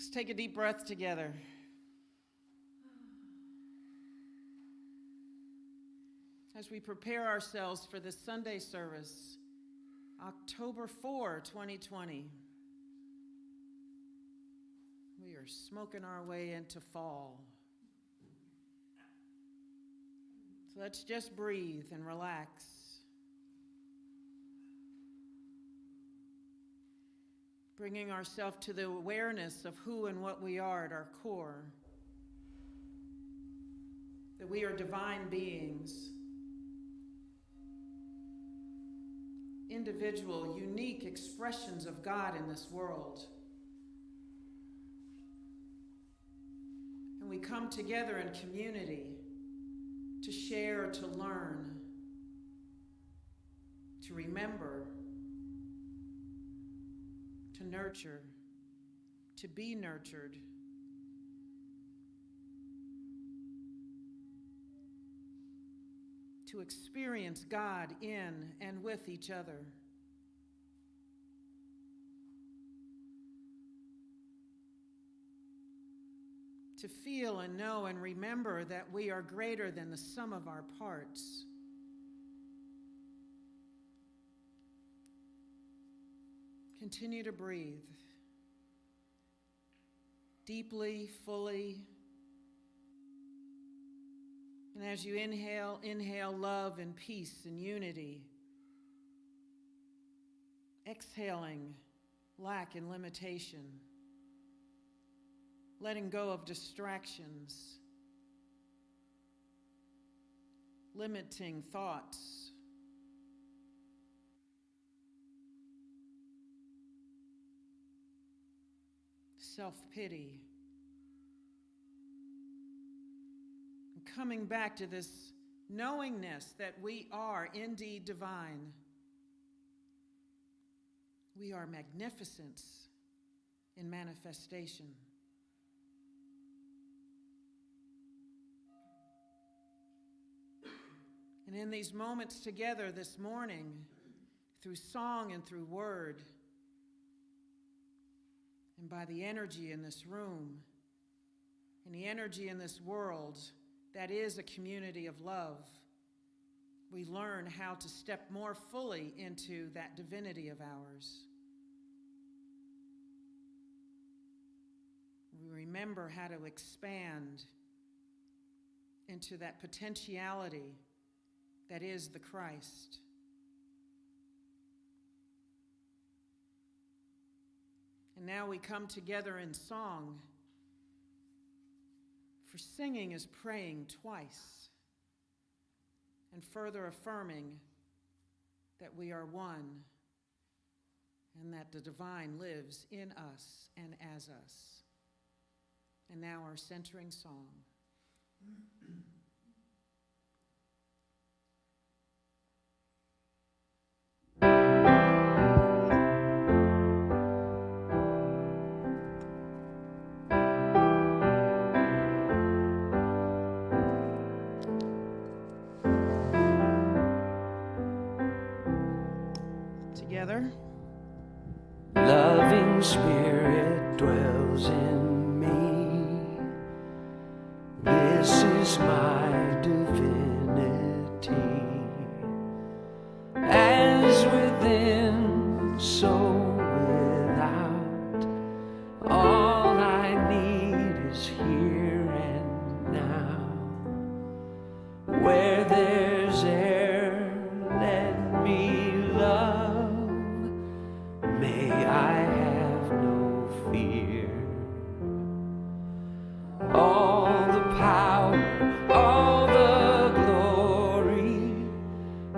Let's take a deep breath together. As we prepare ourselves for this Sunday service, October 4, 2020. We are smoking our way into fall. So let's just breathe and relax. Bringing ourselves to the awareness of who and what we are at our core. That we are divine beings. Individual, unique expressions of God in this world. And we come together in community to share, to learn, to remember, to nurture, to be nurtured. To experience God in and with each other. To feel and know and remember that we are greater than the sum of our parts. Continue to breathe. Deeply, fully. And as you inhale love and peace and unity. Exhaling lack and limitation. Letting go of distractions. Limiting thoughts. Self-pity. Coming back to this knowingness that we are indeed divine. We are magnificence in manifestation. And in these moments together this morning, through song and through word, and by the energy in this room, and the energy in this world, that is a community of love. We learn how to step more fully into that divinity of ours. We remember how to expand into that potentiality that is the Christ. And now we come together in song. For singing is praying twice and further affirming that we are one and that the divine lives in us and as us. And now our centering song. Together. Loving Spirit dwells in me. This is my divinity. As within, so without. All I need is here and now. Where there's air, let me love. May I have no fear. All the power, all the glory,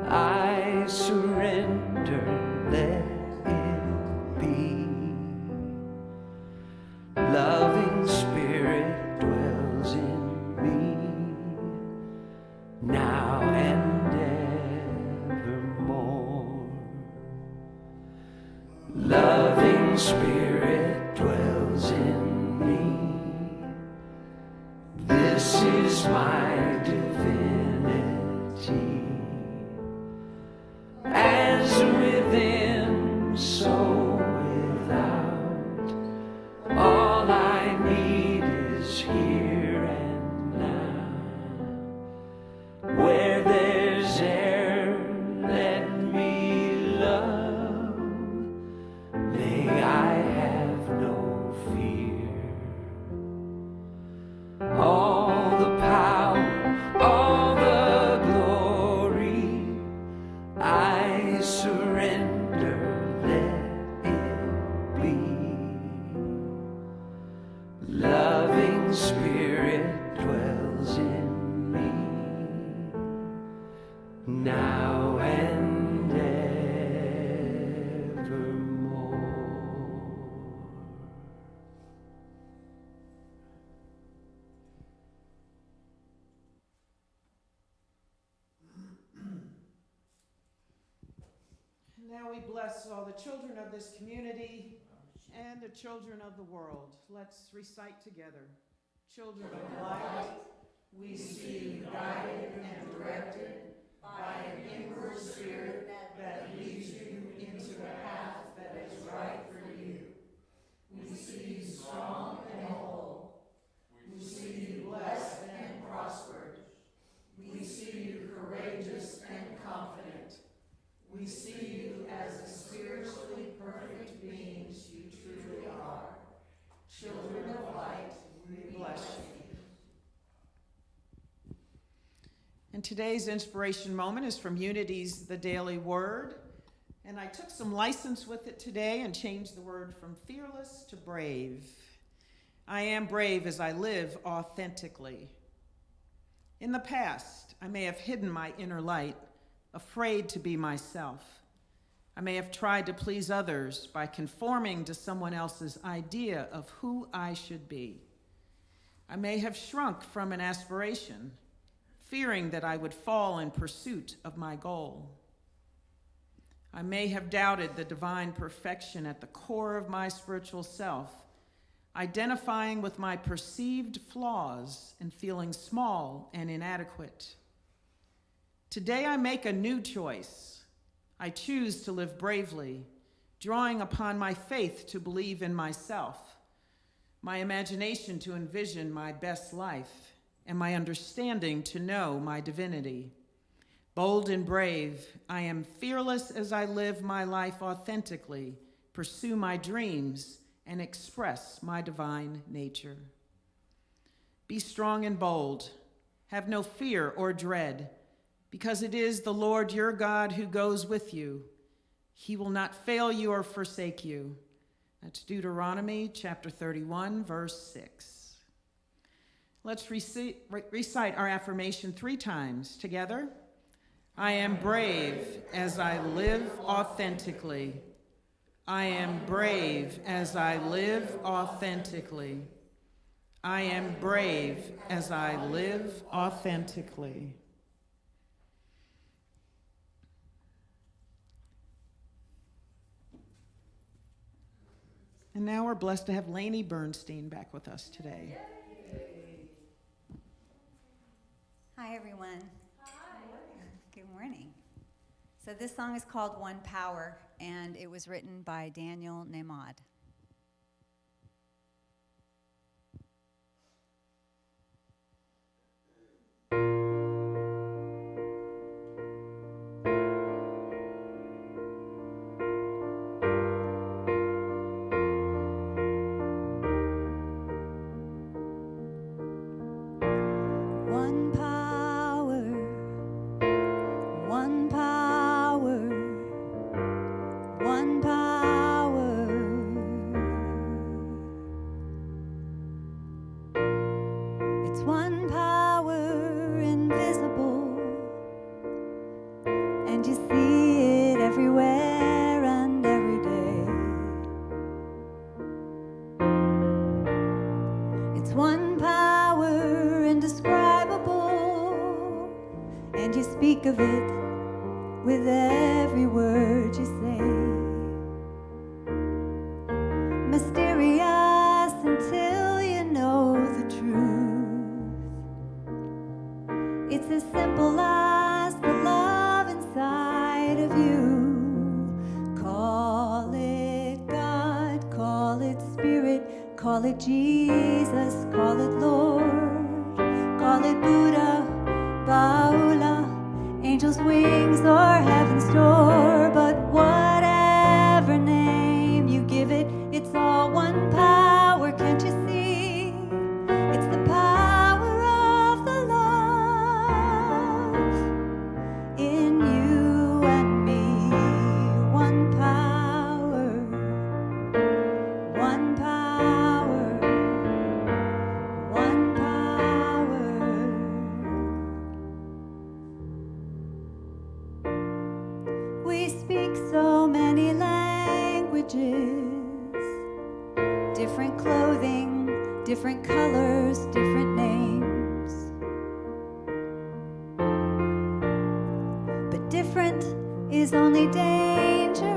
I surrender, let it be. Loving Spirit dwells in me, now and evermore. Loving Spirit dwells in me. This is my divinity. As within, so without. All I Now we bless all the children of this community and the children of the world. Let's recite together. Children of light, we see you guided and directed by an inward spirit that leads you into the path that is right for you. We see you strong and whole. We see you blessed and prospered. We see you courageous and confident. We see you as the spiritually perfect beings you truly are. Children of light, we bless you. And today's inspiration moment is from Unity's The Daily Word. And I took some license with it today and changed the word from fearless to brave. I am brave as I live authentically. In the past, I may have hidden my inner light, afraid to be myself. I may have tried to please others by conforming to someone else's idea of who I should be. I may have shrunk from an aspiration, fearing that I would fall in pursuit of my goal. I may have doubted the divine perfection at the core of my spiritual self, identifying with my perceived flaws and feeling small and inadequate. Today I make a new choice. I choose to live bravely, drawing upon my faith to believe in myself, my imagination to envision my best life, and my understanding to know my divinity. Bold and brave, I am fearless as I live my life authentically, pursue my dreams, and express my divine nature. Be strong and bold. Have no fear or dread, because it is the Lord your God who goes with you. He will not fail you or forsake you. That's Deuteronomy chapter 31, verse 6. Let's recite our affirmation 3 times together. I am brave as I live authentically. I am brave as I live authentically. I am brave as I live authentically. And now we're blessed to have Lainey Bernstein back with us today. Hi, everyone. Hi. Good morning. So this song is called One Power, and it was written by Daniel Nemad. One power, one power, one power. It's one power invisible, and you see it everywhere and every day. It's one power indescribable, and you speak of it with every word you say. Mysterious until you know the truth. It's as simple as the love inside of you. Call it God, call it Spirit, call it Jesus, call it Lord, call it Buddha, Baula, angels' wings or heaven's door. But whatever name you give it, it's all one power, can't you see? It's the power of the love in you and me. One power, one power, one power. We speak so many languages, different clothing, different colors, different names. But different is only danger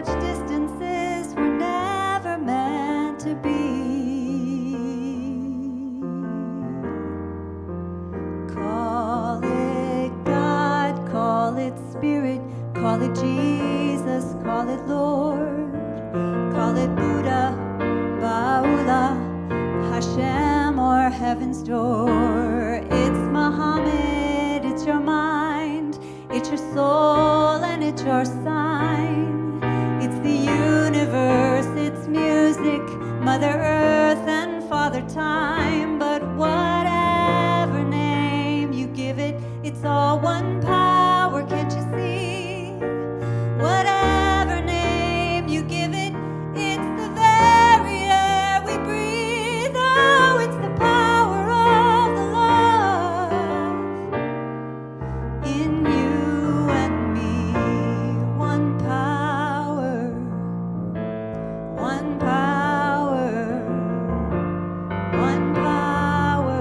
such distances were never meant to be. Call it God, call it Spirit, call it Jesus, call it Lord, call it Buddha, Ba'ula, Hashem, or Heaven's Door. It's Muhammad, it's your mind, it's your soul, and it's your sign. It's the universe, it's music, Mother Earth and Father Time. But whatever name you give it, it's all one power, can't you see? Whatever name you give it, it's the very air we breathe. Oh, it's the power of the love in you and me. One power, one power, one power.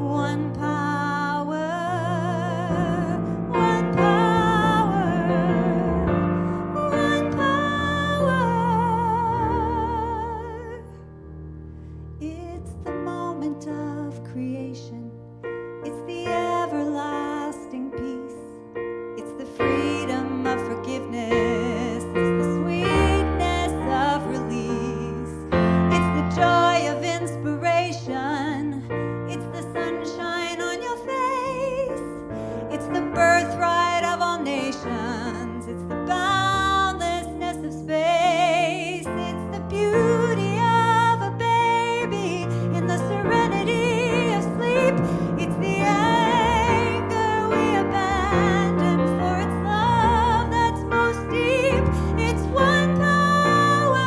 One power, one power, one power. It's the moment of creation. It's the everlasting peace. It's the freedom of forgiveness. It's the sweetness of release. It's the joy of inspiration. It's the sunshine on your face. It's the birthright of all nations. It's the boundlessness of space. It's the beauty of a baby in the serenity of sleep. It's the anger we abandon for its love that's most deep. It's one power.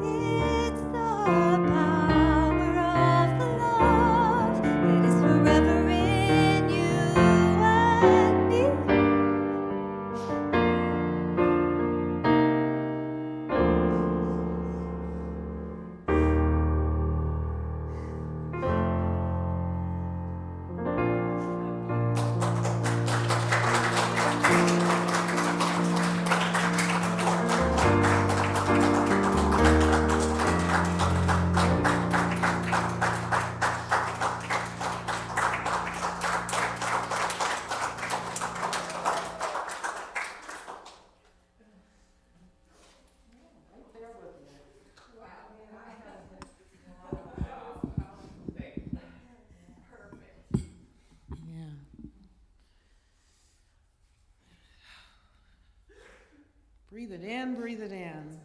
It's the power of the love that is forever in you and me. Yeah. Breathe it in, breathe it in.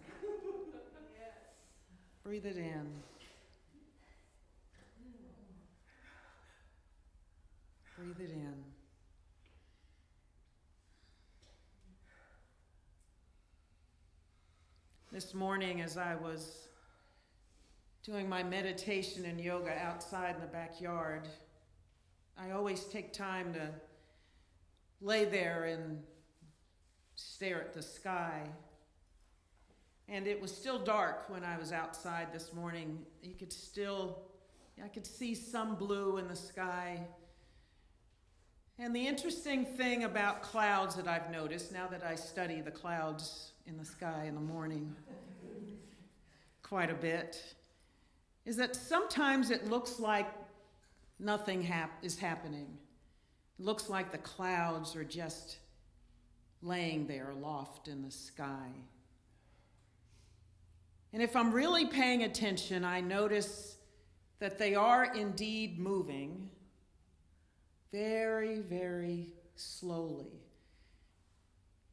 Breathe it in. Breathe it in. This morning, as I was doing my meditation and yoga outside in the backyard, I always take time to lay there and stare at the sky. And it was still dark when I was outside this morning. I could see some blue in the sky. And the interesting thing about clouds that I've noticed, now that I study the clouds in the sky in the morning quite a bit, is that sometimes it looks like nothing is happening. It looks like the clouds are just laying there aloft in the sky. And if I'm really paying attention, I notice that they are indeed moving very, very slowly.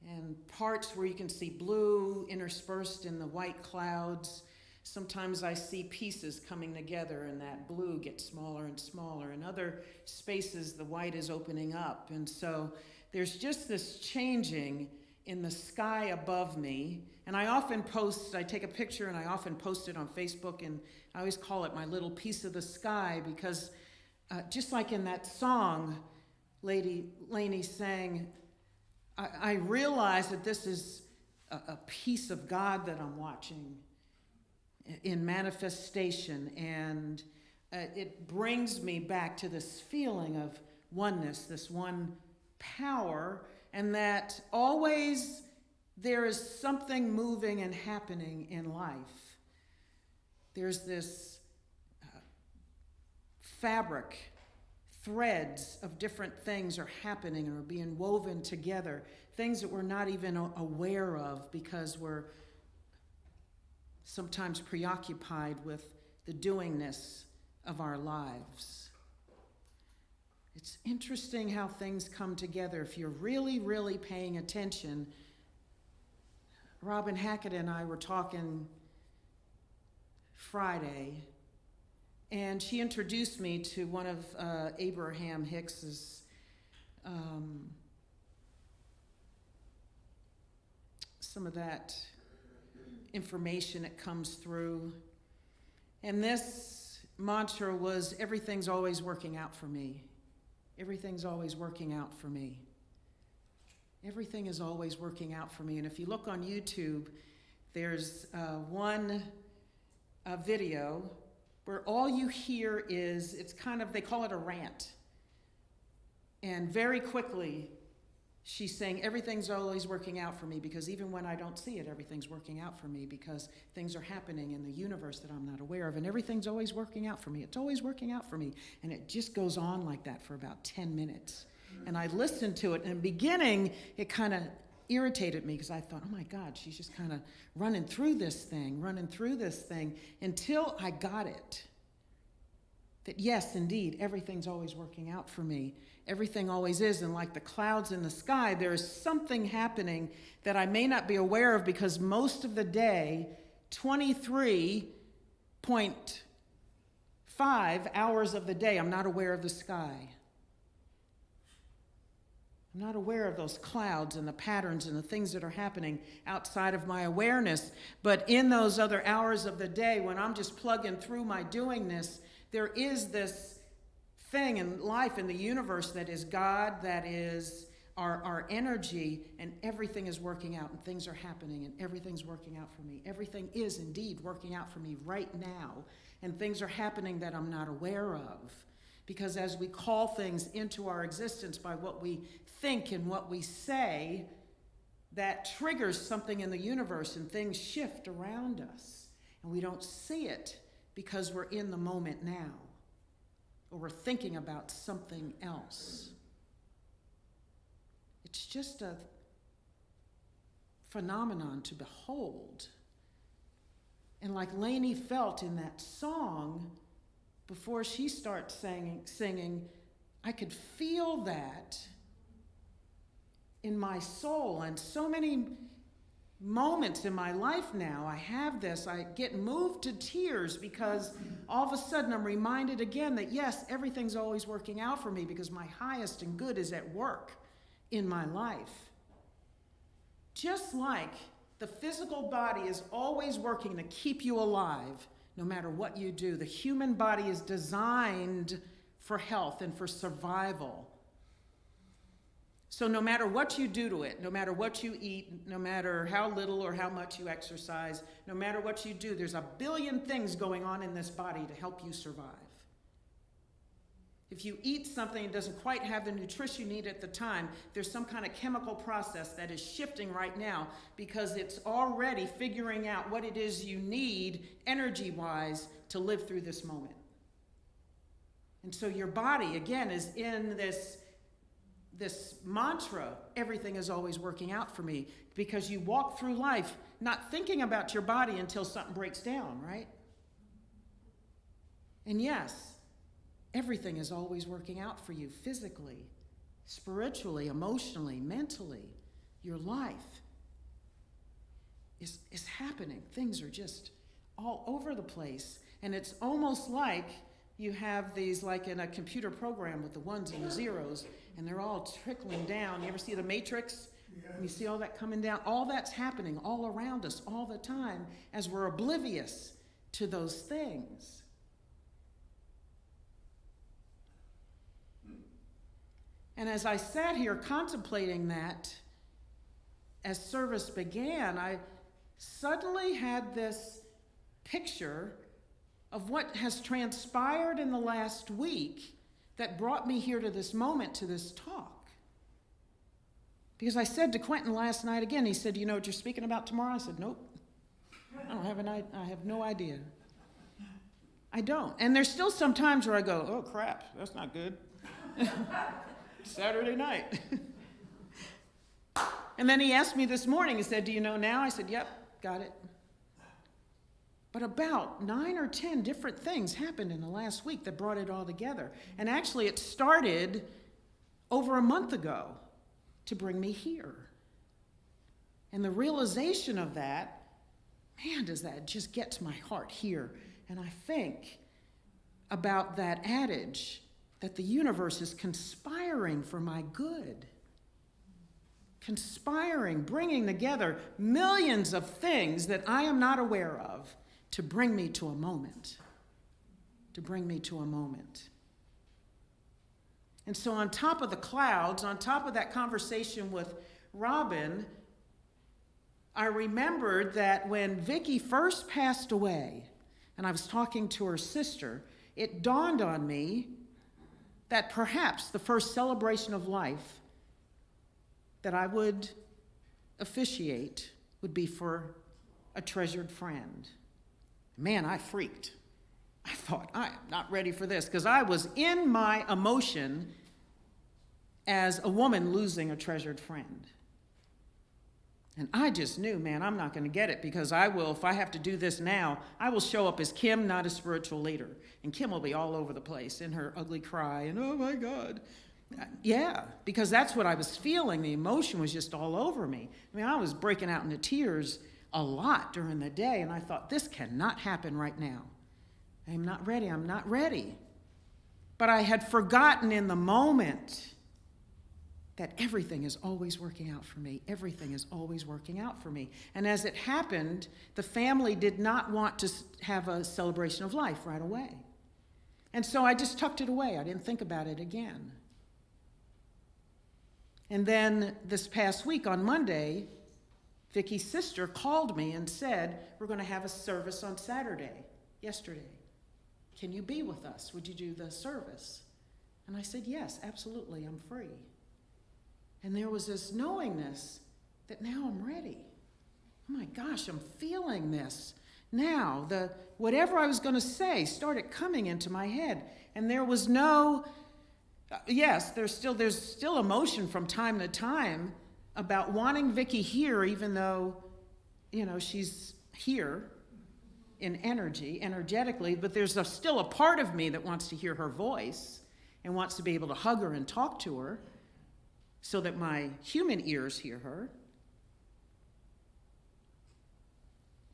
And parts where you can see blue interspersed in the white clouds. Sometimes I see pieces coming together and that blue gets smaller and smaller. In other spaces, the white is opening up. And so there's just this changing in the sky above me And I often post, I take a picture and I often post it on Facebook, and I always call it my little piece of the sky, because just like in that song Lady Laney sang, I realize that this is a piece of God that I'm watching in manifestation, and it brings me back to this feeling of oneness, this one power, and that always there is something moving and happening in life. There's this fabric, threads of different things are happening or being woven together, things that we're not even aware of because we're sometimes preoccupied with the doingness of our lives. It's interesting how things come together if you're really, really paying attention. Robin Hackett and I were talking Friday, and she introduced me to one of Abraham Hicks's some of that information that comes through. And this mantra was, everything's always working out for me. Everything's always working out for me. Everything is always working out for me. And if you look on YouTube, there's one video where all you hear is, it's kind of, they call it a rant. And very quickly, she's saying, everything's always working out for me, because even when I don't see it, everything's working out for me, because things are happening in the universe that I'm not aware of, and everything's always working out for me. It's always working out for me. And it just goes on like that for about 10 minutes. And I listened to it, and in the beginning, it kind of irritated me, because I thought, oh my God, she's just kind of running through this thing, until I got it. That yes, indeed, everything's always working out for me. Everything always is, and like the clouds in the sky, there is something happening that I may not be aware of, because most of the day, 23.5 hours of the day, I'm not aware of the sky. I'm not aware of those clouds and the patterns and the things that are happening outside of my awareness. But in those other hours of the day, when I'm just plugging through my doingness, there is this thing in life, in the universe, that is God, that is our energy, and everything is working out, and things are happening, and everything's working out for me. Everything is indeed working out for me right now, and things are happening that I'm not aware of. Because as we call things into our existence by what we think and what we say, that triggers something in the universe, and things shift around us. And we don't see it because we're in the moment now, or we're thinking about something else. It's just a phenomenon to behold. And like Lainey felt in that song, before she starts singing, I could feel that in my soul. And so many moments in my life now, I have this, I get moved to tears, because all of a sudden I'm reminded again that yes, everything's always working out for me, because my highest and good is at work in my life. Just like the physical body is always working to keep you alive, no matter what you do. The human body is designed for health and for survival. So no matter what you do to it, no matter what you eat, no matter how little or how much you exercise, no matter what you do, there's a billion things going on in this body to help you survive. If you eat something that doesn't quite have the nutrition you need at the time, there's some kind of chemical process that is shifting right now, because it's already figuring out what it is you need energy-wise to live through this moment. And so your body, again, is in this mantra, everything is always working out for me, because you walk through life not thinking about your body until something breaks down, right? And yes, everything is always working out for you physically, spiritually, emotionally, mentally. Your life is happening. Things are just all over the place. And it's almost like you have these, like in a computer program with the ones and the zeros, and they're all trickling down. You ever see The Matrix, You see all that coming down? All that's happening all around us all the time as we're oblivious to those things. And as I sat here contemplating that, as service began, I suddenly had this picture of what has transpired in the last week that brought me here to this moment, to this talk. Because I said to Quentin last night again, he said, "You know what you're speaking about tomorrow?" I said, "Nope. I have no idea." I don't. And there's still some times where I go, "Oh, crap, that's not good." Saturday night. And then he asked me this morning, he said, "Do you know now?" I said, "Yep, got it." But about 9 or 10 different things happened in the last week that brought it all together. And actually it started over a month ago to bring me here. And the realization of that, man, does that just get to my heart here. And I think about that adage that the universe is conspiring for my good. Conspiring, bringing together millions of things that I am not aware of to bring me to a moment. To bring me to a moment. And so on top of the clouds, on top of that conversation with Robin, I remembered that when Vicki first passed away, and I was talking to her sister, it dawned on me that perhaps the first celebration of life that I would officiate would be for a treasured friend. Man, I freaked. I thought, I am not ready for this, because I was in my emotion as a woman losing a treasured friend. And I just knew, man, I'm not going to get it, because I will, if I have to do this now, I will show up as Kim, not a spiritual leader. And Kim will be all over the place in her ugly cry and, "Oh my God." Yeah, because that's what I was feeling. The emotion was just all over me. I mean, I was breaking out into tears a lot during the day, and I thought, this cannot happen right now. I'm not ready. I'm not ready. But I had forgotten in the moment that everything is always working out for me. Everything is always working out for me. And as it happened, the family did not want to have a celebration of life right away. And so I just tucked it away. I didn't think about it again. And then this past week on Monday, Vicky's sister called me and said, "We're going to have a service on Saturday, yesterday. Can you be with us? Would you do the service?" And I said, "Yes, absolutely, I'm free." And there was this knowingness that now I'm ready. Oh my gosh, I'm feeling this. Now, whatever I was going to say started coming into my head. And there was no, yes, there's still emotion from time to time about wanting Vicki here, even though, she's here in energetically, but there's still a part of me that wants to hear her voice and wants to be able to hug her and talk to her so that my human ears hear her.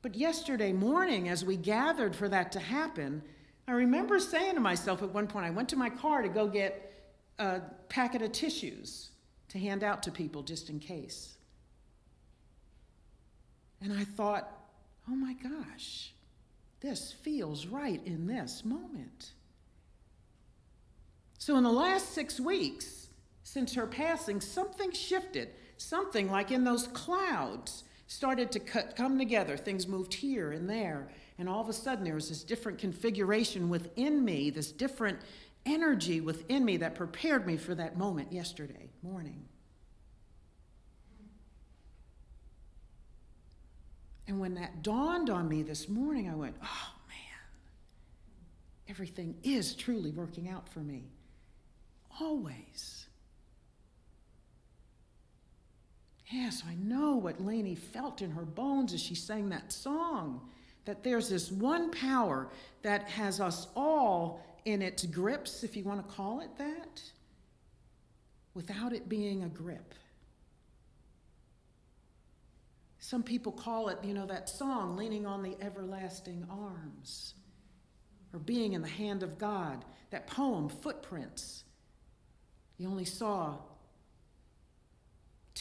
But yesterday morning, as we gathered for that to happen, I remember saying to myself at one point, I went to my car to go get a packet of tissues to hand out to people just in case. And I thought, oh my gosh, this feels right in this moment. So in the last 6 weeks, since her passing, something shifted. Something like in those clouds started to come together. Things moved here and there. And all of a sudden there was this different configuration within me, this different energy within me that prepared me for that moment yesterday morning. And when that dawned on me this morning, I went, oh man, everything is truly working out for me. Always. Yes, I know what Lainey felt in her bones as she sang that song, that there's this one power that has us all in its grips, if you want to call it that, without it being a grip. Some people call it, that song, leaning on the everlasting arms, or being in the hand of God. That poem, Footprints. You only saw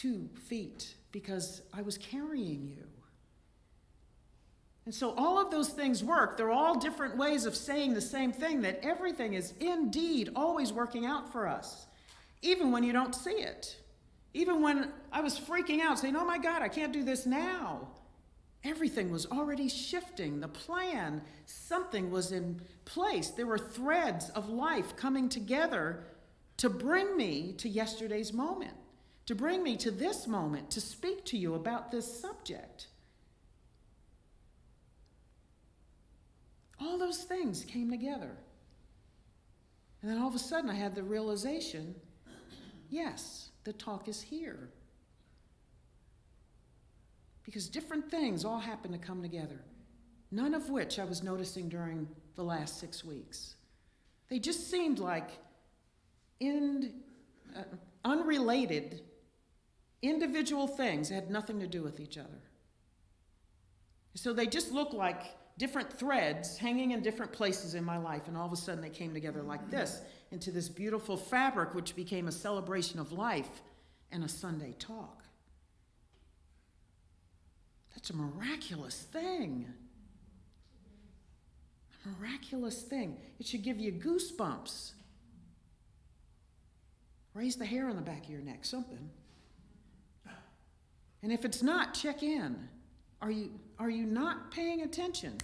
2 feet because I was carrying you. And so all of those things work. They're all different ways of saying the same thing, that everything is indeed always working out for us, even when you don't see it. Even when I was freaking out, saying, oh my God, I can't do this now. Everything was already shifting. The plan, something was in place. There were threads of life coming together to bring me to yesterday's moment, to bring me to this moment, to speak to you about this subject. All those things came together. And then all of a sudden I had the realization, yes, the talk is here. Because different things all happen to come together, none of which I was noticing during the last 6 weeks. They just seemed like unrelated individual things that had nothing to do with each other. So they just looked like different threads hanging in different places in my life, and all of a sudden they came together like this into this beautiful fabric, which became a celebration of life and a Sunday talk. That's a miraculous thing. A miraculous thing. It should give you goosebumps. Raise the hair on the back of your neck, something. And if it's not, check in. Are you not paying attention?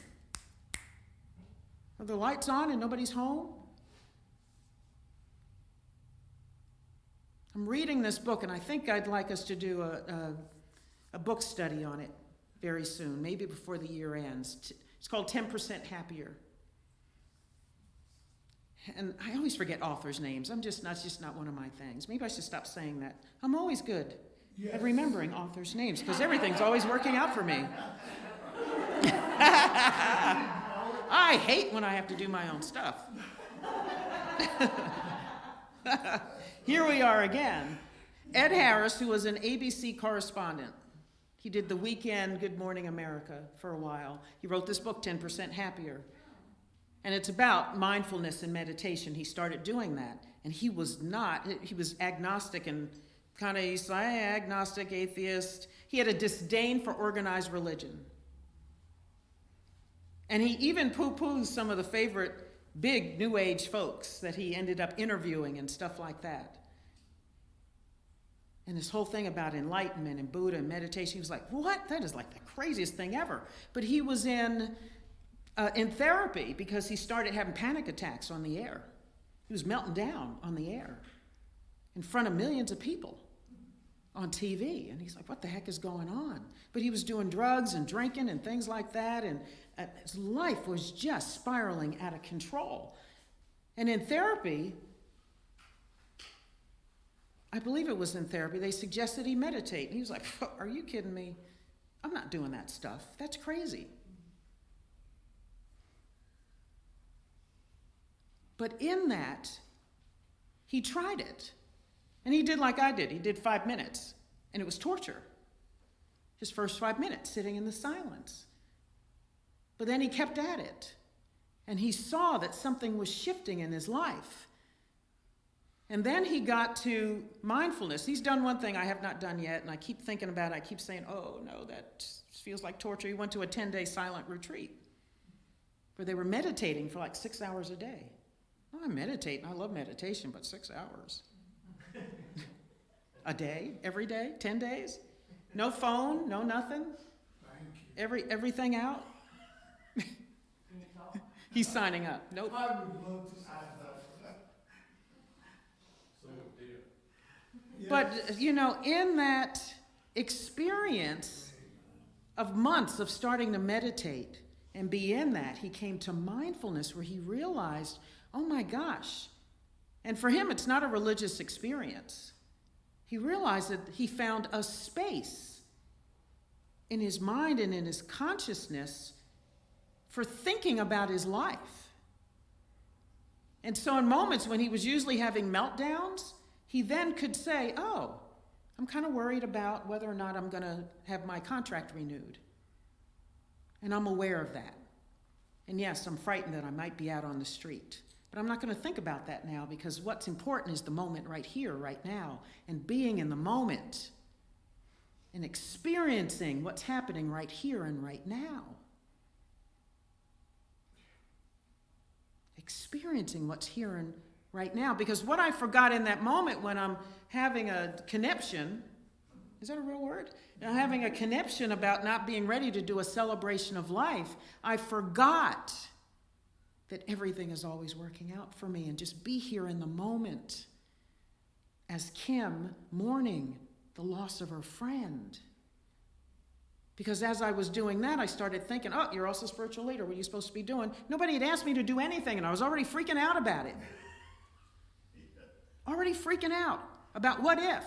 Are the lights on and nobody's home? I'm reading this book, and I think I'd like us to do a book study on it very soon, maybe before the year ends. It's called 10% Happier. And I always forget authors' names. That's just not one of my things. Maybe I should stop saying that. I'm always good at remembering authors' names because everything's always working out for me. I hate when I have to do my own stuff. Here we are again. Ed Harris, who was an ABC correspondent. He did the weekend Good Morning America for a while. He wrote this book, 10% Happier. And it's about mindfulness and meditation. He started doing that. And he was agnostic and kind of, he's like agnostic, atheist. He had a disdain for organized religion. And he even poo-poos some of the favorite big New Age folks that he ended up interviewing and stuff like that. And this whole thing about enlightenment and Buddha and meditation, he was like, what? That is like the craziest thing ever. But he was in therapy because he started having panic attacks on the air. He was melting down on the air in front of millions of people on TV. And he's like, what the heck is going on? But he was doing drugs and drinking and things like that. And his life was just spiraling out of control. And in therapy, I believe it was in therapy, they suggested he meditate. And he was like, are you kidding me? I'm not doing that stuff. That's crazy. But in that, he tried it. And he did like I did. He did 5 minutes. And it was torture. His first 5 minutes, sitting in the silence. But then he kept at it. And he saw that something was shifting in his life. And then he got to mindfulness. He's done one thing I have not done yet, and I keep thinking about it. I keep saying, oh, no, that feels like torture. He went to a 10-day silent retreat where they were meditating for like 6 hours a day. Well, I meditate, and I love meditation, but 6 hours. A day, every day, 10 days? No phone, no nothing? Everything out? He's signing up. Nope. I would love to sign up for that. But, in that experience of months of starting to meditate and be in that, he came to mindfulness where he realized, oh my gosh. And for him, it's not a religious experience. He realized that he found a space in his mind and in his consciousness for thinking about his life. And so in moments when he was usually having meltdowns, he then could say, oh, I'm kind of worried about whether or not I'm going to have my contract renewed. And I'm aware of that. And yes, I'm frightened that I might be out on the street. But I'm not going to think about that now because what's important is the moment right here, right now, and being in the moment. and experiencing what's happening right here and right now. Experiencing what's here and right now. Because what I forgot in that moment when I'm having a conniption, is that a real word? I'm having a conniption about not being ready to do a celebration of life, I forgot that everything is always working out for me, and just be here in the moment as Kim mourning the loss of her friend. Because as I was doing that, I started thinking, oh, you're also a spiritual leader. What are you supposed to be doing? Nobody had asked me to do anything, and I was already freaking out about it. Already freaking out about what if.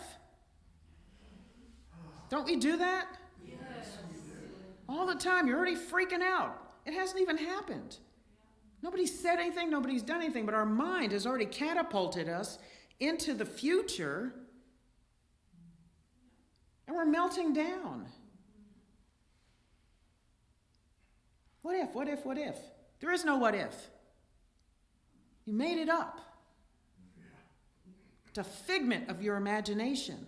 Don't we do that? Yes. All the time. You're already freaking out. It hasn't even happened. Nobody's said anything. Nobody's done anything. But our mind has already catapulted us into the future. And we're melting down. What if, what if, what if? There is no what if. You made it up. It's a figment of your imagination.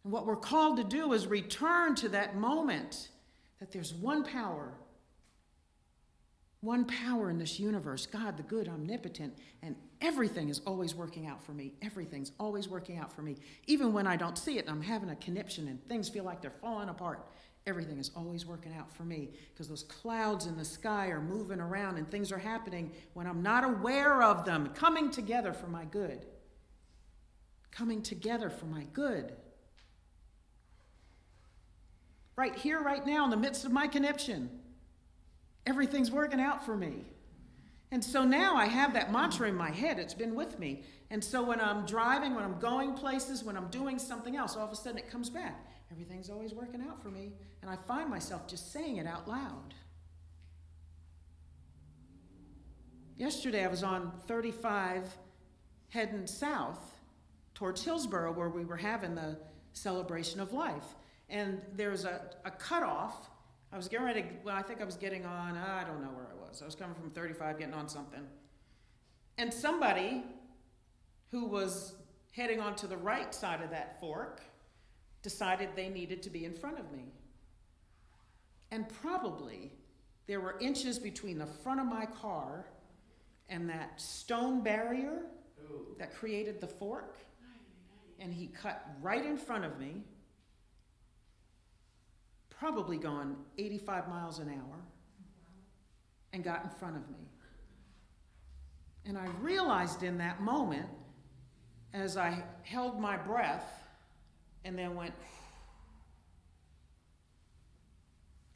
And what we're called to do is return to that moment that there's one power in this universe, God the good, omnipotent, and everything is always working out for me. Everything's always working out for me. Even when I don't see it and I'm having a conniption and things feel like they're falling apart, everything is always working out for me, because those clouds in the sky are moving around and things are happening when I'm not aware of them, coming together for my good. Coming together for my good. Right here, right now, in the midst of my conniption, everything's working out for me. And so now I have that mantra in my head. It's been with me. And so when I'm driving, when I'm going places, when I'm doing something else, all of a sudden it comes back. Everything's always working out for me. And I find myself just saying it out loud. Yesterday I was on 35 heading south towards Hillsboro, where we were having the celebration of life. And there's a cutoff. I was getting ready, I think I was getting on, I don't know where I was. I was coming from 35, getting on something. And somebody who was heading on to the right side of that fork decided they needed to be in front of me. And probably there were inches between the front of my car and that stone barrier that created the fork. And he cut right in front of me, probably gone 85 miles an hour, and got in front of me. And I realized in that moment, as I held my breath and then went,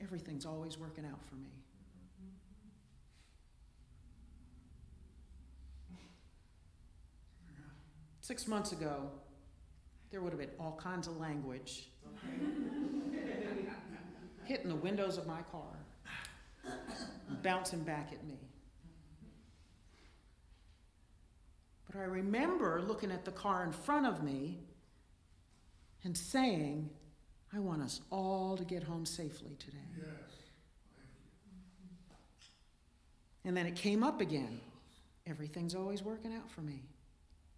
everything's always working out for me. Six months ago, there would have been all kinds of language hitting the windows of my car, bouncing back at me. But I remember looking at the car in front of me and saying, I want us all to get home safely today. Yes. And then it came up again. Everything's always working out for me.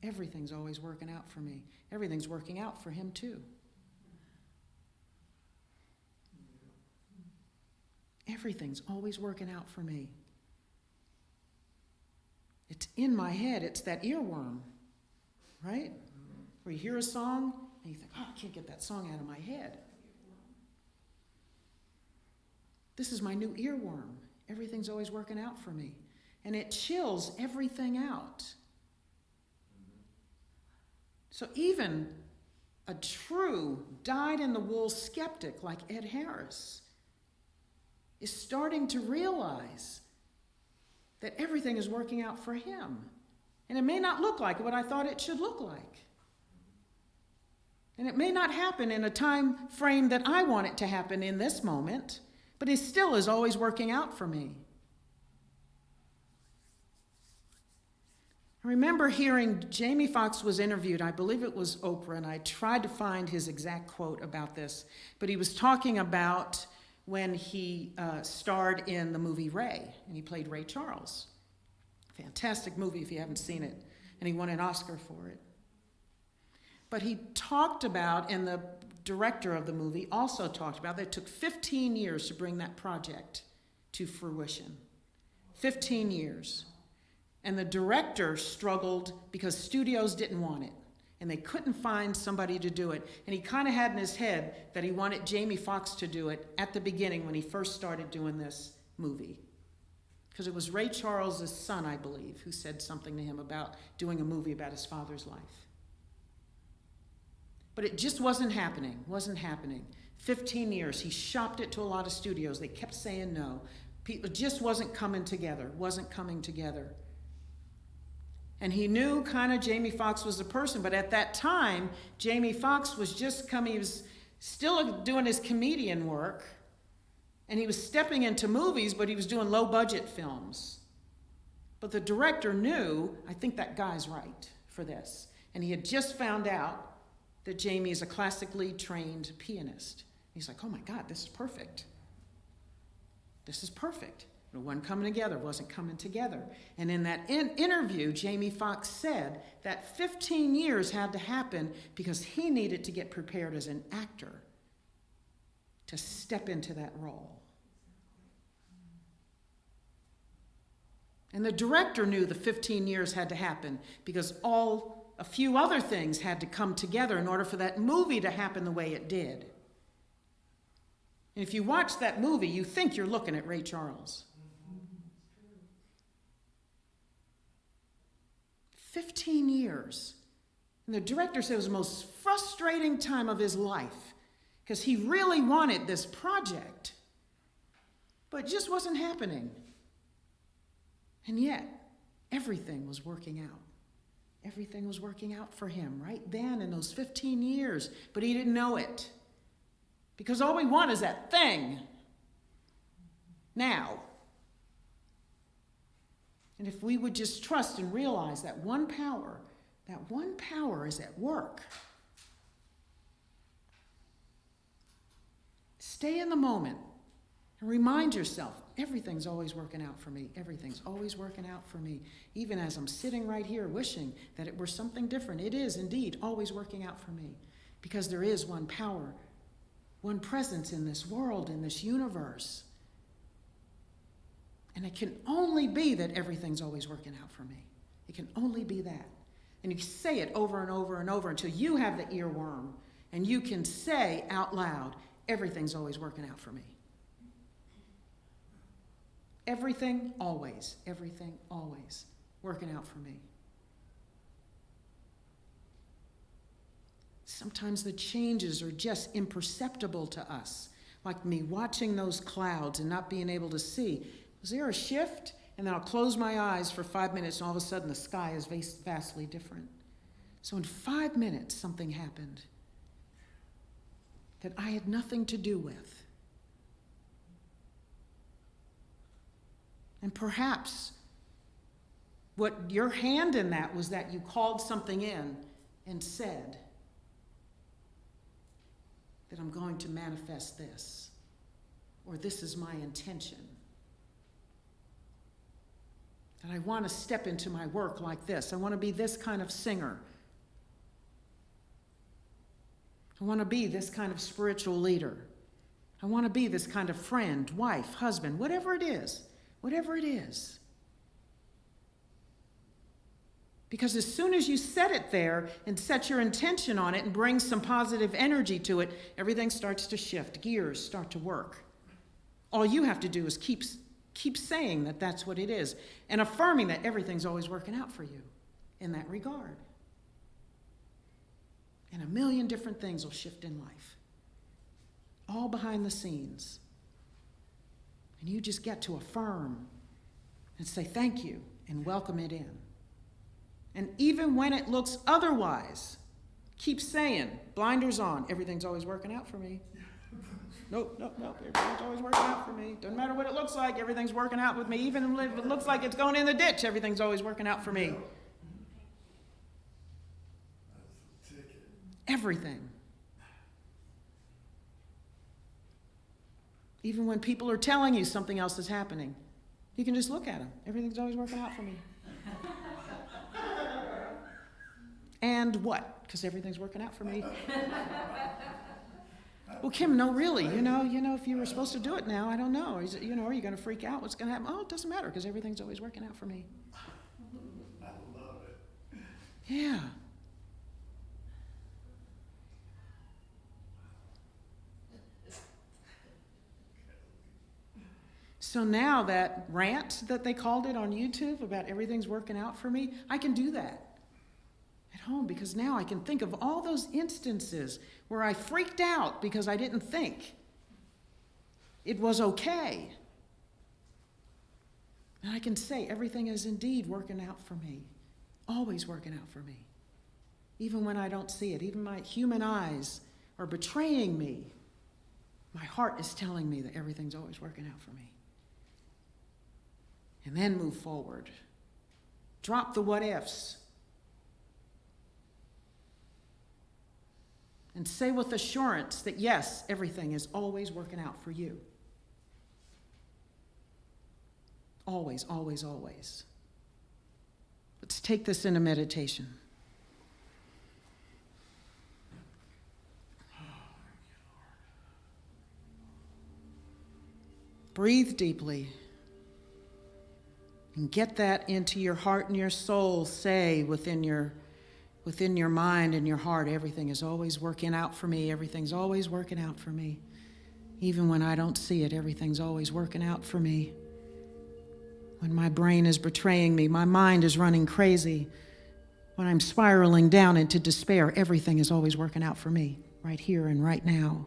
Everything's always working out for me. Everything's working out for him too. Everything's always working out for me. It's in my head. It's that earworm, right? Where you hear a song and you think, oh, I can't get that song out of my head. This is my new earworm. Everything's always working out for me. And it chills everything out. So even a true dyed-in-the-wool skeptic like Ed Harris is starting to realize that everything is working out for him. And it may not look like what I thought it should look like. And it may not happen in a time frame that I want it to happen in this moment, but it still is always working out for me. I remember hearing Jamie Foxx was interviewed, I believe it was Oprah, and I tried to find his exact quote about this, but he was talking about when he starred in the movie Ray, and he played Ray Charles. Fantastic movie if you haven't seen it, and he won an Oscar for it. But he talked about, and the director of the movie, also talked about that it took 15 years to bring that project to fruition. 15 years. And the director struggled because studios didn't want it. And they couldn't find somebody to do it. And he kind of had in his head that he wanted Jamie Foxx to do it at the beginning when he first started doing this movie. Because it was Ray Charles' son, I believe, who said something to him about doing a movie about his father's life. But it just wasn't happening. 15 years. He shopped it to a lot of studios. They kept saying no. It just wasn't coming together. And he knew kind of Jamie Foxx was the person, but at that time, Jamie Foxx was just coming, he was still doing his comedian work, and he was stepping into movies, but he was doing low-budget films. But the director knew, I think that guy's right for this. And he had just found out that Jamie is a classically trained pianist. He's like, oh my God, this is perfect. It wasn't coming together. And in that interview, Jamie Foxx said that 15 years had to happen because he needed to get prepared as an actor to step into that role. And the director knew the 15 years had to happen because a few other things had to come together in order for that movie to happen the way it did. And if you watch that movie, you think you're looking at Ray Charles. 15 years. And the director said it was the most frustrating time of his life because he really wanted this project, but it just wasn't happening. And yet, everything was working out. Everything was working out for him right then in those 15 years, but he didn't know it because all we want is that thing now. And if we would just trust and realize that one power is at work. Stay in the moment and remind yourself, everything's always working out for me. Everything's always working out for me. Even as I'm sitting right here wishing that it were something different, it is indeed always working out for me. Because there is one power, one presence in this world, in this universe. And it can only be that everything's always working out for me. It can only be that. And you say it over and over and over until you have the earworm and you can say out loud, everything's always working out for me. Everything always working out for me. Sometimes the changes are just imperceptible to us, like me watching those clouds and not being able to see. Was there a shift? And then I'll close my eyes for 5 minutes and all of a sudden the sky is vastly different. So in 5 minutes, something happened that I had nothing to do with. And perhaps what your hand in that was that you called something in and said that I'm going to manifest this, or this is my intention. That I want to step into my work like this. I want to be this kind of singer. I want to be this kind of spiritual leader. I want to be this kind of friend, wife, husband, whatever it is. Whatever it is. Because as soon as you set it there and set your intention on it and bring some positive energy to it, everything starts to shift. Gears start to work. All you have to do is keep saying that that's what it is and affirming that everything's always working out for you in that regard. And a million different things will shift in life. All behind the scenes. And you just get to affirm and say thank you and welcome it in. And even when it looks otherwise, keep saying, blinders on, everything's always working out for me. Nope, everything's always working out for me. Doesn't matter what it looks like, everything's working out with me. Even if it looks like it's going in the ditch, everything's always working out for me. Everything. Even when people are telling you something else is happening, you can just look at them. Everything's always working out for me. And what? Because everything's working out for me. Well, Kim, no, really, if you were supposed to do it now, I don't know. Is it, are you going to freak out? What's going to happen? Oh, it doesn't matter because everything's always working out for me. I love it. Yeah. So now that rant that they called it on YouTube about everything's working out for me, I can do that at home because now I can think of all those instances where I freaked out because I didn't think it was okay. And I can say everything is indeed working out for me, always working out for me. Even when I don't see it, even my human eyes are betraying me, my heart is telling me that everything's always working out for me. And then move forward. Drop the what ifs. And say with assurance that yes, everything is always working out for you. Always, always, always. Let's take this into meditation. Breathe deeply. And get that into your heart and your soul. Say within your mind and your heart, everything is always working out for me. Everything's always working out for me. Even when I don't see it, everything's always working out for me. When my brain is betraying me, my mind is running crazy, when I'm spiraling down into despair, everything is always working out for me, right here and right now.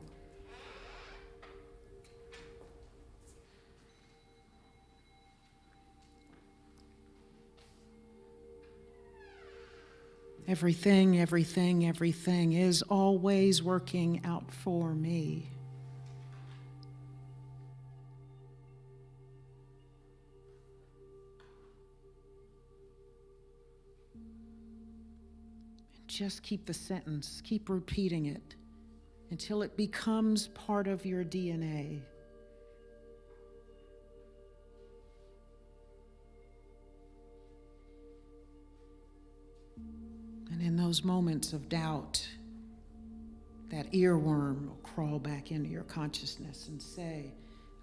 Everything, everything, everything is always working out for me. Just keep the sentence, keep repeating it until it becomes part of your DNA. And in those moments of doubt, that earworm will crawl back into your consciousness and say,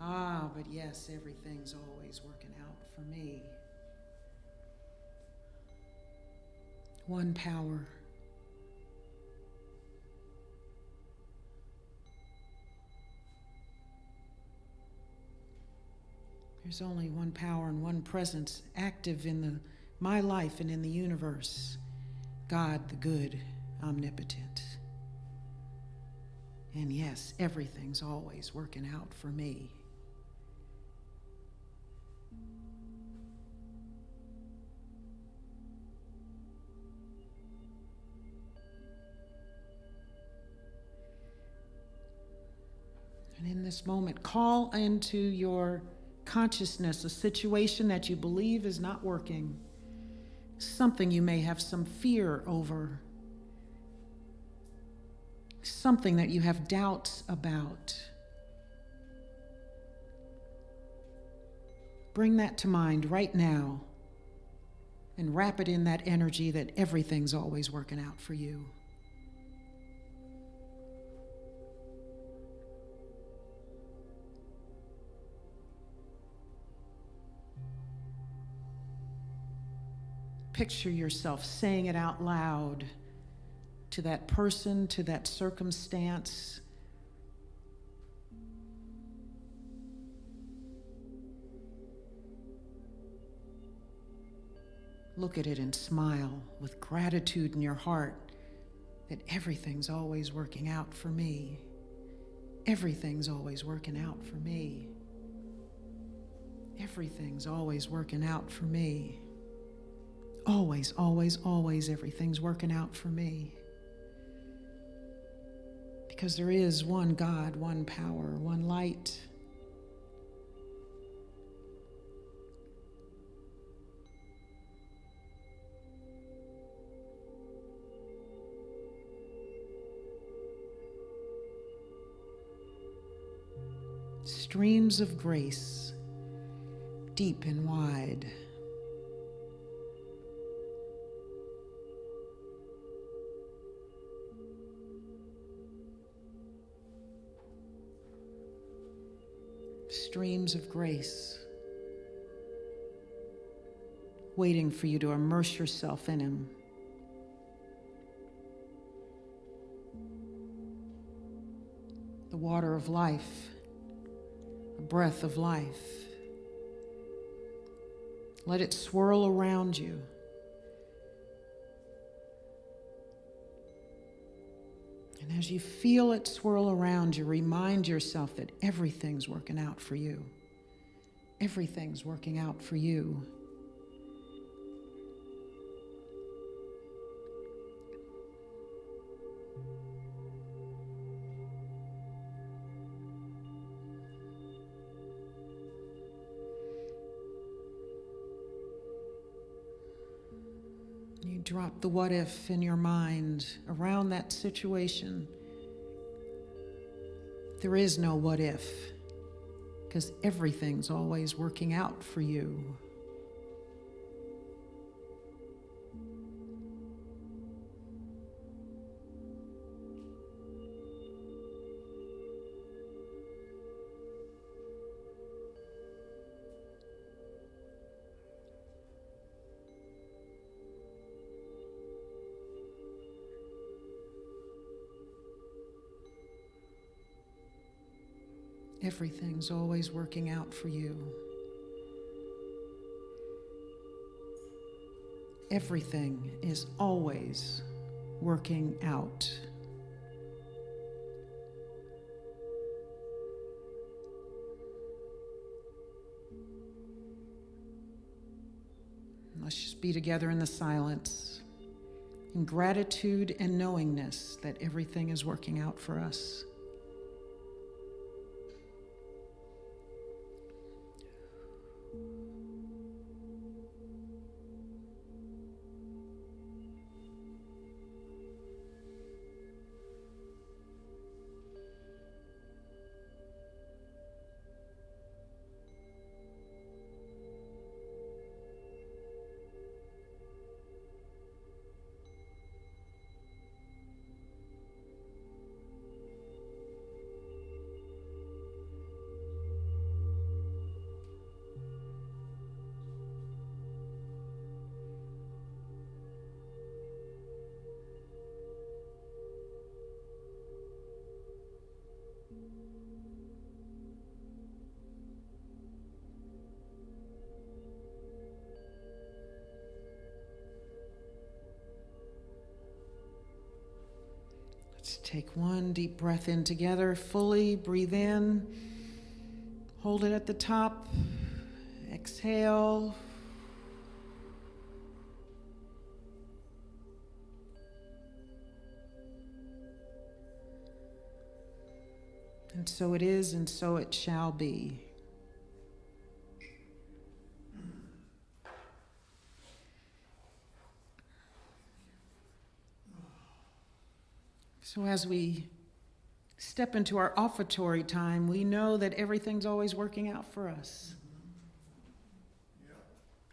but yes, everything's always working out for me. One power. There's only one power and one presence active in my life and in the universe. God, the good, omnipotent. And yes, everything's always working out for me. And in this moment, call into your consciousness a situation that you believe is not working, something you may have some fear over, something that you have doubts about. Bring that to mind right now and wrap it in that energy that everything's always working out for you. Picture yourself saying it out loud to that person, to that circumstance. Look at it and smile with gratitude in your heart that everything's always working out for me. Everything's always working out for me. Everything's always working out for me. Always, always, always, everything's working out for me. Because there is one God, one power, one light. Streams of grace, deep and wide. streams of grace, waiting for you to immerse yourself in Him. The water of life, the breath of life. Let it swirl around you. And as you feel it swirl around you, remind yourself that everything's working out for you. Everything's working out for you. You drop the what if in your mind around that situation. There is no what if, because everything's always working out for you. Everything's always working out for you. Everything is always working out. Let's just be together in the silence, in gratitude and knowingness that everything is working out for us. Let's take one deep breath in together, fully breathe in, hold it at the top, exhale. And so it is, and so it shall be. So as we step into our offertory time, we know that everything's always working out for us.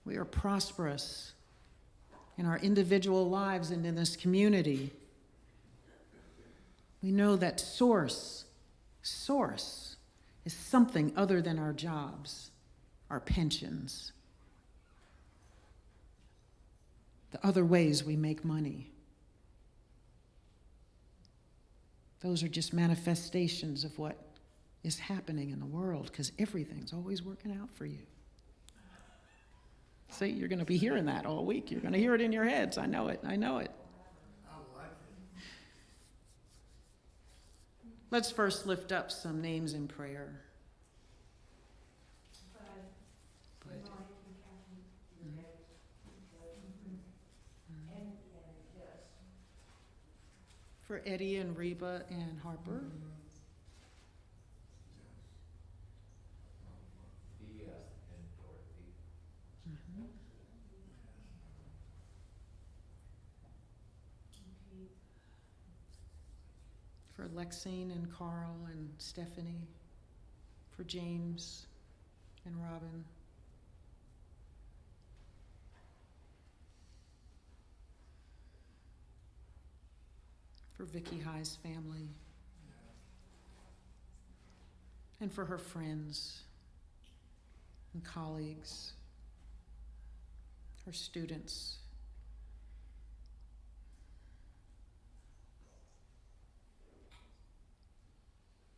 We are prosperous in our individual lives and in this community. We know that source is something other than our jobs, our pensions, the other ways we make money. Those are just manifestations of what is happening in the world, because everything's always working out for you. See, you're going to be hearing that all week. You're going to hear it in your heads. I know it. I know it. Let's first lift up some names in prayer. For Eddie and Reba and Harper. For Lexine and Carl and Stephanie. For James and Robin. For Vicki High's family. And for her friends and colleagues, her students.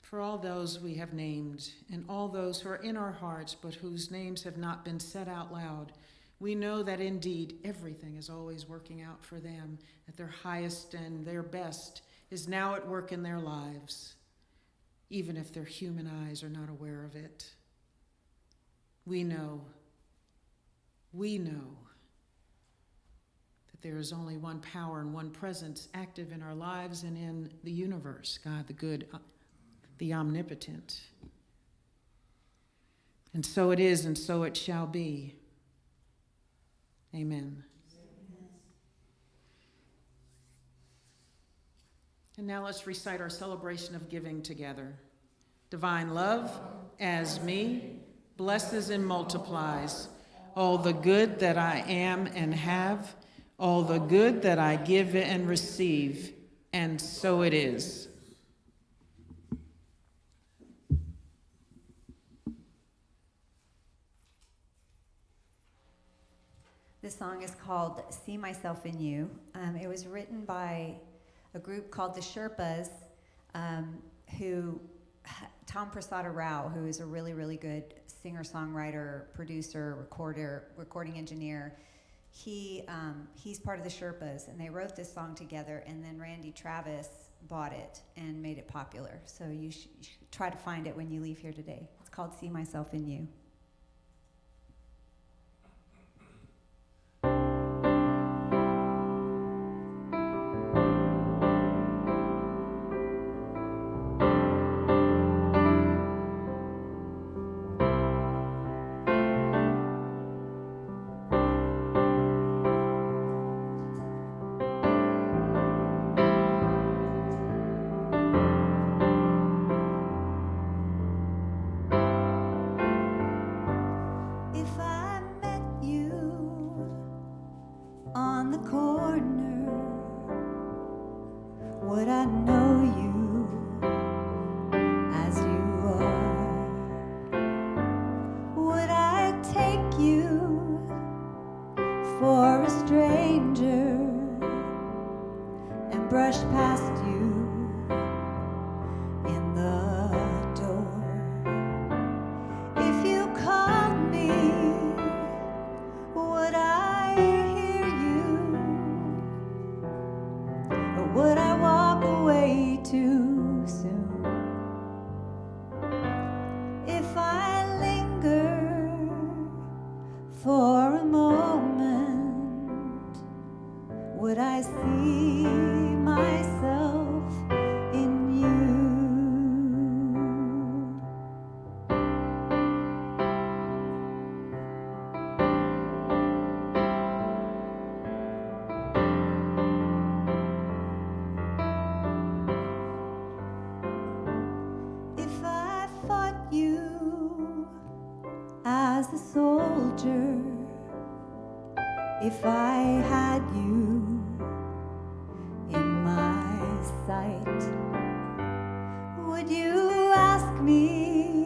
For all those we have named, and all those who are in our hearts but whose names have not been said out loud, we know that indeed everything is always working out for them, that their highest and their best is now at work in their lives, even if their human eyes are not aware of it. We know that there is only one power and one presence active in our lives and in the universe, God the good, the omnipotent. And so it is, and so it shall be. Amen. And now let's recite our celebration of giving together. Divine love, as me, blesses and multiplies all the good that I am and have, all the good that I give and receive, and so it is. This song is called See Myself in You. It was written by a group called the Sherpas, Tom Prasada Rao, who is a really, really good singer-songwriter, producer, recording engineer. He's part of the Sherpas, and they wrote this song together, and then Randy Travis bought it and made it popular. So you should try to find it when you leave here today. It's called See Myself in You. If I had you in my sight, would you ask me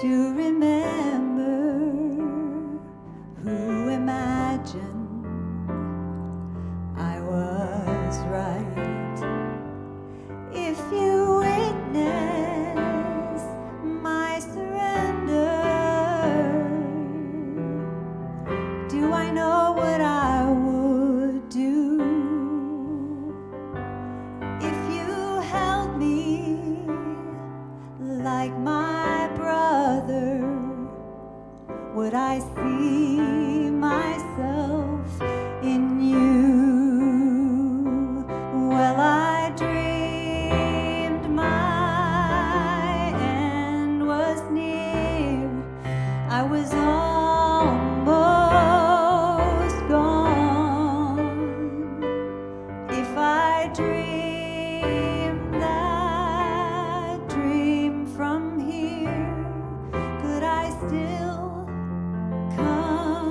to remember who imagined I was right? If you witness my surrender, do I know what I would do? If you held me like my brother, would I see myself in you? Well, I dreamed my end was near. I was almost gone. If I dreamed that dream from here, could I still come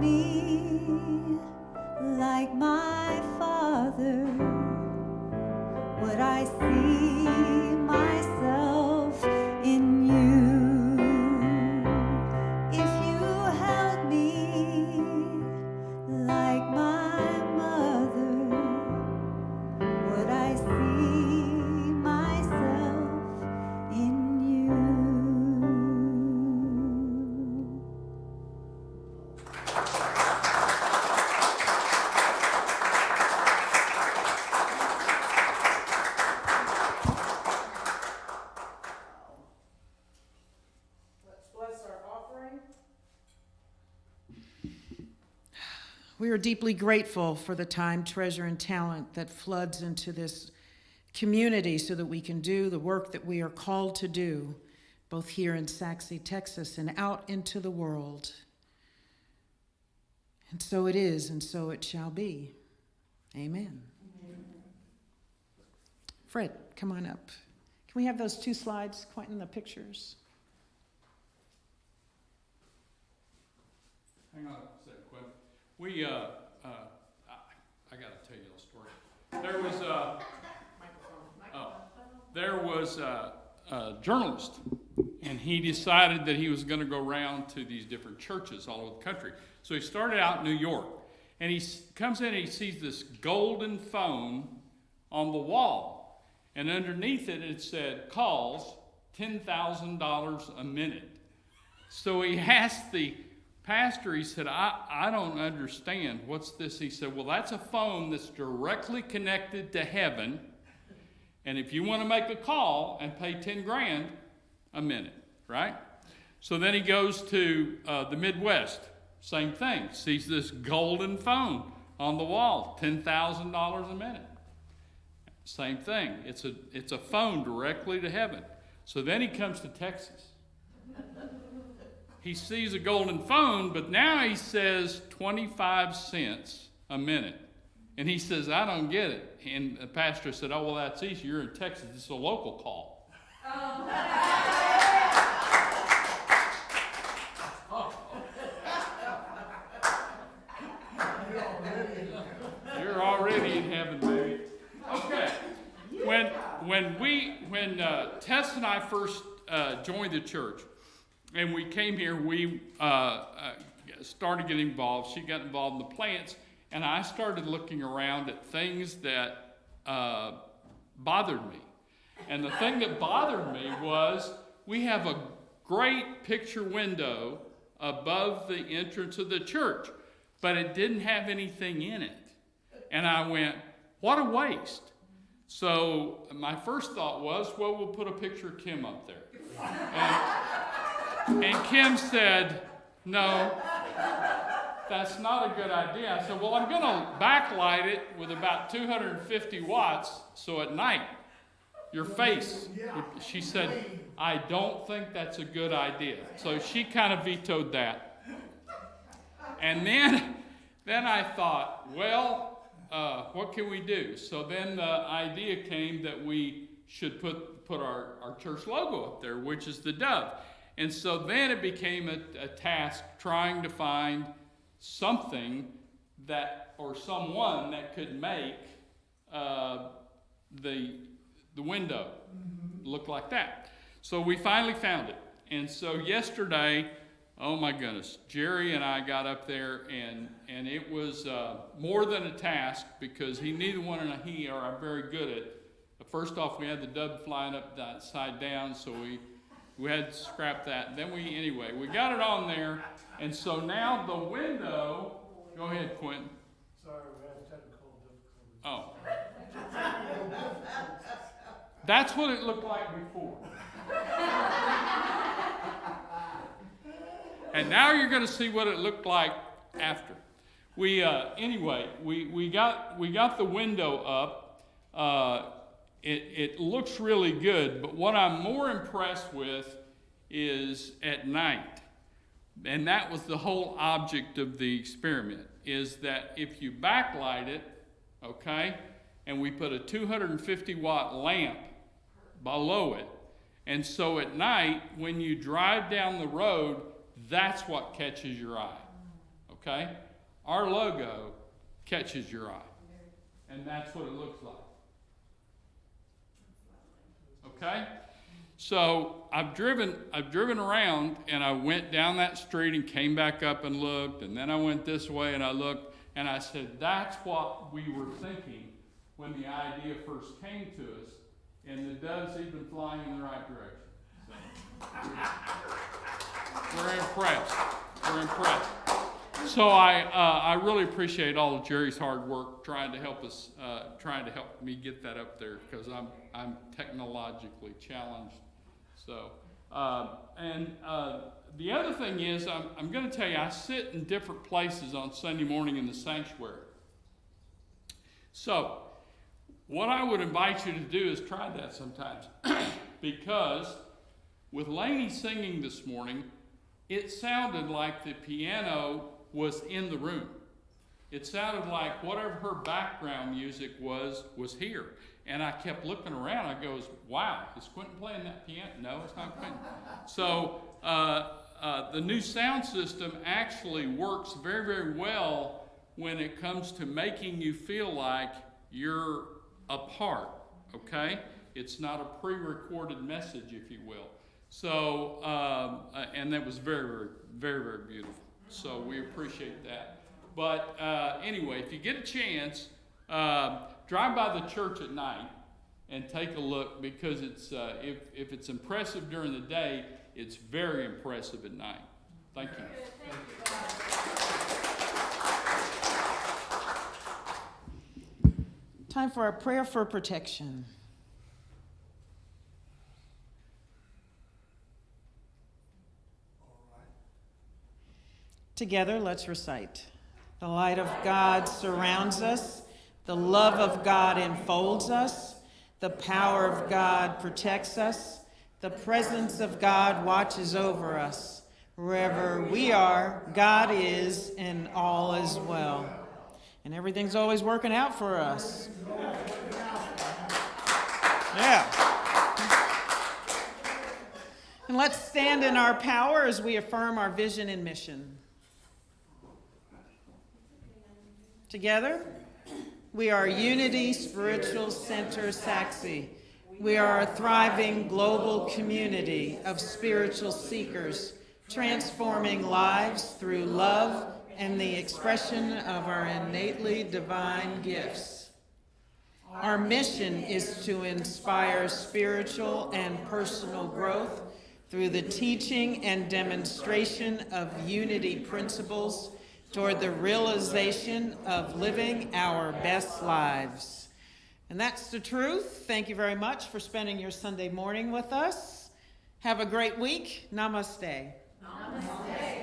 me like my Father, would I see myself in you? If you held me like my mother, would I see myself in you? Let's bless our offering. We are deeply grateful for the time, treasure, and talent that floods into this community so that we can do the work that we are called to do, both here in Saxe, Texas, and out into the world. And so it is, and so it shall be. Amen. Fred, come on up. Can we have those two slides, Quentin, the pictures? Hang on a second, Quinn. We, I gotta tell you a story. There was a journalist, and he decided that he was gonna go around to these different churches all over the country. So he started out in New York, and he comes in and he sees this golden phone on the wall, and underneath it, it said, calls $10,000 a minute. So he asked the pastor, he said, I don't understand. What's this? He said, well, that's a phone that's directly connected to heaven. And if you want to make a call and pay 10 grand a minute, right? So then he goes to the Midwest. Same thing. Sees this golden phone on the wall, $10,000 a minute. Same thing. It's a phone directly to heaven. So then he comes to Texas. He sees a golden phone, but now he says 25 cents a minute. And he says, I don't get it. And the pastor said, oh, well, that's easy. You're in Texas. It's a local call. You're already in heaven, baby. Okay. When Tess and I first joined the church, and we came here, we started getting involved. She got involved in the plants, and I started looking around at things that bothered me. And the thing that bothered me was we have a great picture window above the entrance of the church, but it didn't have anything in it. And I went, what a waste. So my first thought was, well, we'll put a picture of Kim up there. And Kim said, no, that's not a good idea. I said, well, I'm going to backlight it with about 250 watts, so at night, your face. She said, I don't think that's a good idea. So she kind of vetoed that. And then I thought, well, what can we do? So then the idea came that we should put our church logo up there, which is the dove. And so then it became a task trying to find something that, or someone that could make the window look like that. So we finally found it. And so yesterday, oh my goodness, Jerry and I got up there, and it was more than a task, because neither one and he are very good at it. First off, we had the dove flying upside down, so we had to scrap that. Then we got it on there, and so now the window, go ahead, Quentin. Sorry, we have technical difficulties. Oh. That's what it looked like before. And now you're going to see what it looked like after. We got the window up. It looks really good, but what I'm more impressed with is at night. And that was the whole object of the experiment, is that if you backlight it, okay, and we put a 250 watt lamp below it, and so at night, when you drive down the road, that's what catches your eye, okay? Our logo catches your eye. And that's what it looks like. Okay? So I've driven around, and I went down that street and came back up and looked, and then I went this way and I looked, and I said, that's what we were thinking when the idea first came to us, and the dove's even flying in the right direction. So, we're impressed. We're impressed. So I really appreciate all of Jerry's hard work trying to help me get that up there, because I'm technologically challenged. So the other thing is, I'm going to tell you, I sit in different places on Sunday morning in the sanctuary. So what I would invite you to do is try that sometimes, because with Lainey singing this morning, it sounded like the piano was in the room. It sounded like whatever her background music was here. And I kept looking around. I goes, wow, is Quentin playing that piano? No, it's not Quentin. So the new sound system actually works very, very well when it comes to making you feel like you're a part, okay? It's not a pre-recorded message, if you will. So, and that was very, very, very, very beautiful. So we appreciate that. But anyway, if you get a chance, drive by the church at night and take a look, because it's if it's impressive during the day, it's very impressive at night. Thank you. Time for a prayer for protection. Together, let's recite. The light of God surrounds us. The love of God enfolds us. The power of God protects us. The presence of God watches over us. Wherever we are, God is, and all is well. And everything's always working out for us. Yeah. And let's stand in our power as we affirm our vision and mission. Together, we are Unity Spiritual Center Saxe. We are a thriving global community of spiritual seekers, transforming lives through love and the expression of our innately divine gifts. Our mission is to inspire spiritual and personal growth through the teaching and demonstration of unity principles toward the realization of living our best lives. And that's the truth. Thank you very much for spending your Sunday morning with us. Have a great week. Namaste. Namaste.